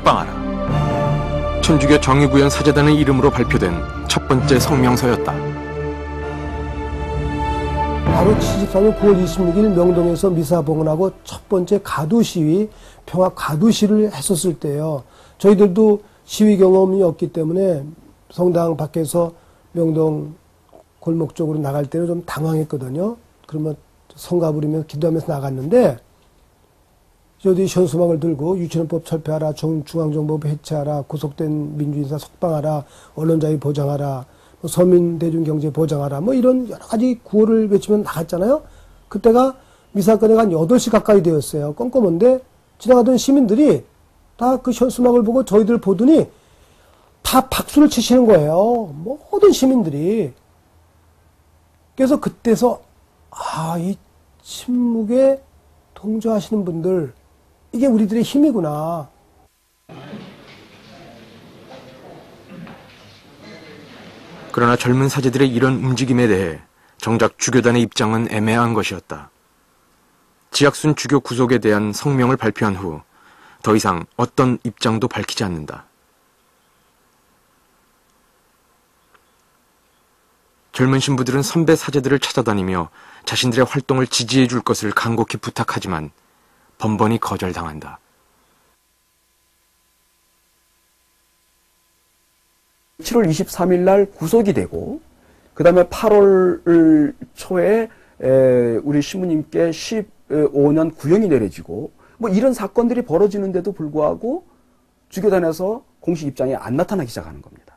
석방하라. 천주교 정의구현 사제단의 이름으로 발표된 첫 번째 성명서였다. 바로 74년 9월 26일 명동에서 미사 봉헌하고 첫 번째 가두 시위, 평화 가두 시를 했었을 때요. 저희들도 시위 경험이 없기 때문에 성당 밖에서 명동 골목 쪽으로 나갈 때는 좀 당황했거든요. 그러면 성가 부리며 기도하면서 나갔는데, 저희 현수막을 들고 유치원법 철폐하라, 중앙정보부 해체하라, 구속된 민주인사 석방하라, 언론자유 보장하라, 서민 대중경제 보장하라, 뭐 이런 여러 가지 구호를 외치면 나갔잖아요. 그때가 미사건에 한 8시 가까이 되었어요. 껌껌한데 지나가던 시민들이 다 그 현수막을 보고 저희들 보더니 다 박수를 치시는 거예요. 모든 시민들이. 그래서 그때서 이 침묵에 동조하시는 분들, 이게 우리들의 힘이구나. 그러나 젊은 사제들의 이런 움직임에 대해 정작 주교단의 입장은 애매한 것이었다. 지학순 주교 구속에 대한 성명을 발표한 후 더 이상 어떤 입장도 밝히지 않는다. 젊은 신부들은 선배 사제들을 찾아다니며 자신들의 활동을 지지해 줄 것을 간곡히 부탁하지만 번번이 거절당한다. (7월 23일) 날 구속이 되고, 그 다음에 8월 초에 우리 신부님께 15년 구형이 내려지고, 뭐 이런 사건들이 벌어지는데도 불구하고 주교단에서 공식 입장에 안 나타나기 시작하는 겁니다.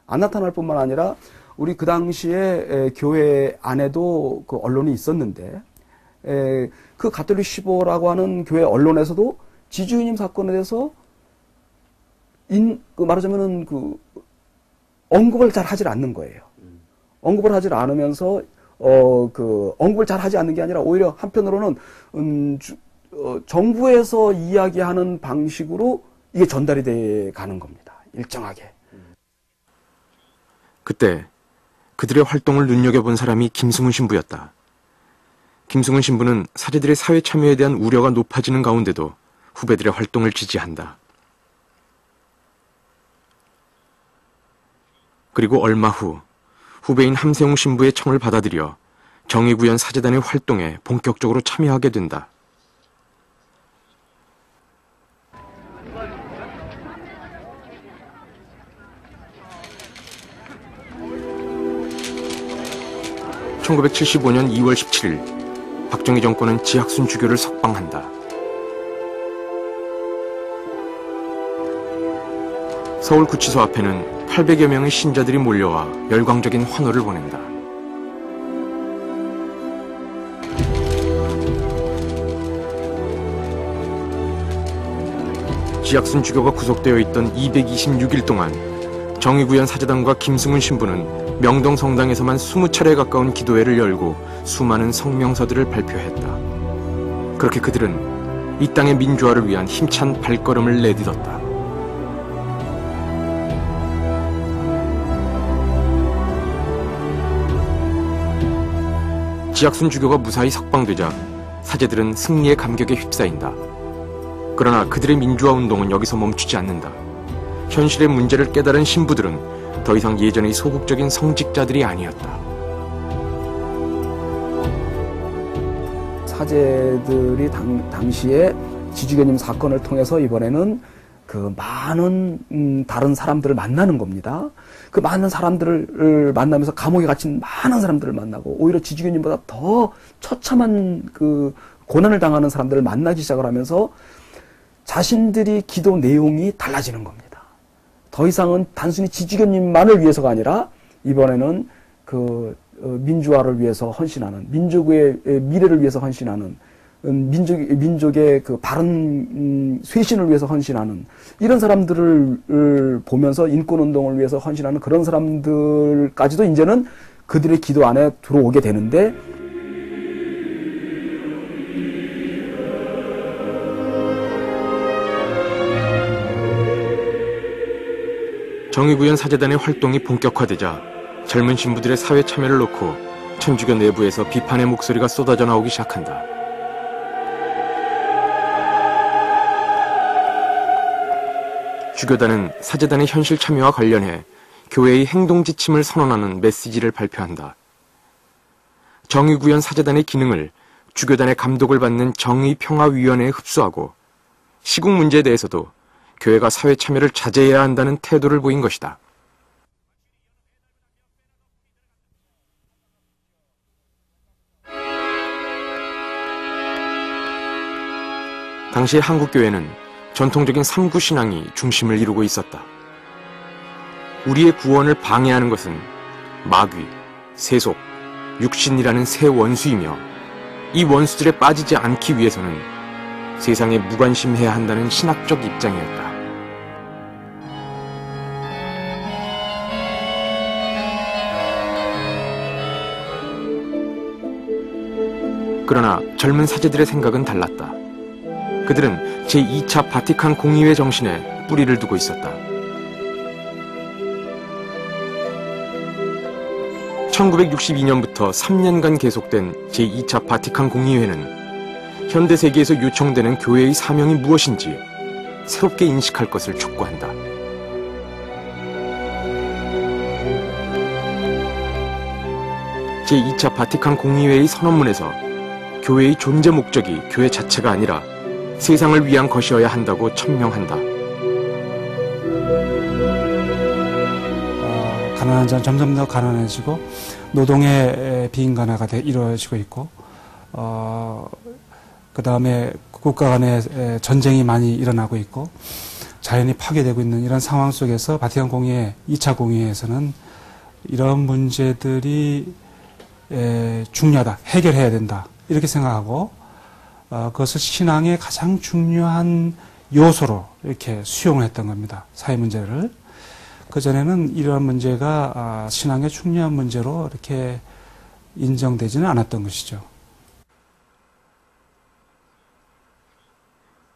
안 나타날 뿐만 아니라 우리 그 당시에 교회 안에도 그 언론이 있었는데, 그 가톨릭 15라고 하는 교회 언론에서도 지주인님 사건에 대해서 말하자면은 언급을 잘 하질 않는 거예요. 언급을 하질 않으면서 언급을 잘 하지 않는 게 아니라 오히려 한편으로는 정부에서 이야기하는 방식으로 이게 전달이 돼 가는 겁니다. 일정하게. 그때 그들의 활동을 눈여겨본 사람이 김승훈 신부였다. 김승훈 신부는 사제들의 사회 참여에 대한 우려가 높아지는 가운데도 후배들의 활동을 지지한다. 그리고 얼마 후 후배인 함세웅 신부의 청을 받아들여 정의구현 사제단의 활동에 본격적으로 참여하게 된다. (1975년 2월 17일) 박정희 정권은 지학순 주교를 석방한다. 서울구치소 앞에는 800여 명의 신자들이 몰려와 열광적인 환호를 보낸다. 지학순 주교가 구속되어 있던 226일 동안 정의구현 사제단과 김승훈 신부는 명동 성당에서만 20차례에 가까운 기도회를 열고 수많은 성명서들을 발표했다. 그렇게 그들은 이 땅의 민주화를 위한 힘찬 발걸음을 내딛었다. 지학순 주교가 무사히 석방되자 사제들은 승리의 감격에 휩싸인다. 그러나 그들의 민주화 운동은 여기서 멈추지 않는다. 현실의 문제를 깨달은 신부들은 더 이상 예전의 소극적인 성직자들이 아니었다. 사제들이 당시에 지주교님 사건을 통해서 이번에는 그 많은 다른 사람들을 만나는 겁니다. 그 많은 사람들을 만나면서 감옥에 갇힌 많은 사람들을 만나고, 오히려 지주교님보다 더 처참한 그 고난을 당하는 사람들을 만나기 시작을 하면서 자신들이 기도 내용이 달라지는 겁니다. 더 이상은 단순히 지주교님만을 위해서가 아니라 이번에는 그 민주화를 위해서 헌신하는, 민족의 미래를 위해서 헌신하는, 민족의 그 바른 쇄신을 위해서 헌신하는 이런 사람들을 보면서 인권운동을 위해서 헌신하는 그런 사람들까지도 이제는 그들의 기도 안에 들어오게 되는데, 정의구현 사제단의 활동이 본격화되자 젊은 신부들의 사회 참여를 놓고 천주교 내부에서 비판의 목소리가 쏟아져 나오기 시작한다. 주교단은 사제단의 현실 참여와 관련해 교회의 행동 지침을 선언하는 메시지를 발표한다. 정의구현 사제단의 기능을 주교단의 감독을 받는 정의평화위원회에 흡수하고 시국 문제에 대해서도 교회가 사회 참여를 자제해야 한다는 태도를 보인 것이다. 당시 한국교회는 전통적인 삼구 신앙이 중심을 이루고 있었다. 우리의 구원을 방해하는 것은 마귀, 세속, 육신이라는 세 원수이며 이 원수들에 빠지지 않기 위해서는 세상에 무관심해야 한다는 신학적 입장이었다. 그러나 젊은 사제들의 생각은 달랐다. 그들은 제2차 바티칸 공의회 정신에 뿌리를 두고 있었다. 1962년부터 3년간 계속된 제2차 바티칸 공의회는 현대 세계에서 요청되는 교회의 사명이 무엇인지 새롭게 인식할 것을 촉구한다. 제2차 바티칸 공의회의 선언문에서 교회의 존재 목적이 교회 자체가 아니라 세상을 위한 것이어야 한다고 천명한다. 가난한 자는 점점 더 가난해지고 노동의 비인간화가 이루어지고 있고 그 다음에 국가 간의 전쟁이 많이 일어나고 있고 자연이 파괴되고 있는 이런 상황 속에서 바티칸 공의회 2차 공의회에서는 이런 문제들이 중요하다, 해결해야 된다 이렇게 생각하고 그것을 신앙의 가장 중요한 요소로 이렇게 수용을 했던 겁니다. 사회 문제를. 그전에는 이러한 문제가 신앙의 중요한 문제로 이렇게 인정되지는 않았던 것이죠.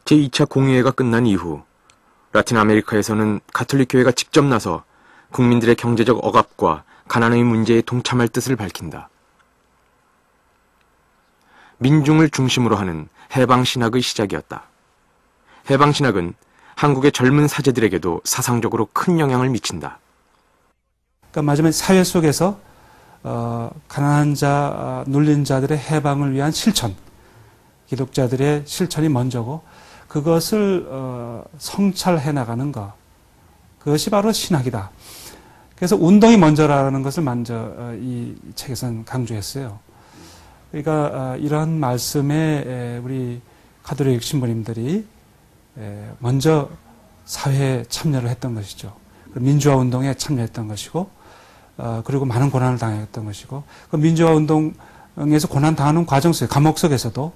제2차 공의회가 끝난 이후 라틴 아메리카에서는 가톨릭 교회가 직접 나서 국민들의 경제적 억압과 가난의 문제에 동참할 뜻을 밝힌다. 민중을 중심으로 하는 해방신학의 시작이었다. 해방신학은 한국의 젊은 사제들에게도 사상적으로 큰 영향을 미친다. 그러니까 마지막에 사회 속에서 가난한 자, 눌린 자들의 해방을 위한 실천, 기독자들의 실천이 먼저고 그것을 성찰해 나가는 것, 그것이 바로 신학이다. 그래서 운동이 먼저라는 것을 먼저 이 책에서는 강조했어요. 그러니까 이러한 말씀에 우리 가톨릭 신부님들이 먼저 사회에 참여를 했던 것이죠. 민주화 운동에 참여했던 것이고 그리고 많은 고난을 당했던 것이고 그 민주화 운동에서 고난 당하는 과정 속에 감옥 속에서도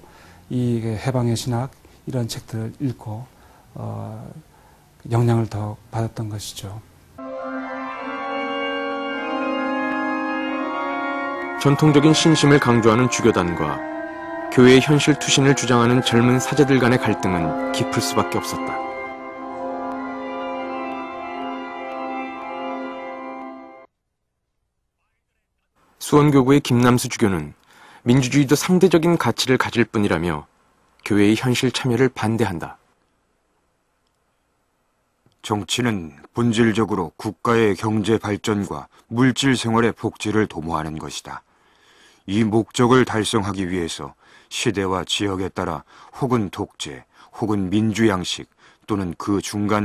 이 해방의 신학 이런 책들을 읽고 영향을 더 받았던 것이죠. 전통적인 신심을 강조하는 주교단과 교회의 현실 투신을 주장하는 젊은 사제들 간의 갈등은 깊을 수밖에 없었다. 수원교구의 김남수 주교는 민주주의도 상대적인 가치를 가질 뿐이라며 교회의 현실 참여를 반대한다. 정치는 본질적으로 국가의 경제 발전과 물질 생활의 복지를 도모하는 것이다. 이 목적을 달성하기 위해서 시대와 지역에 따라 혹은 독재, 혹은 민주 양식 또는 그 중간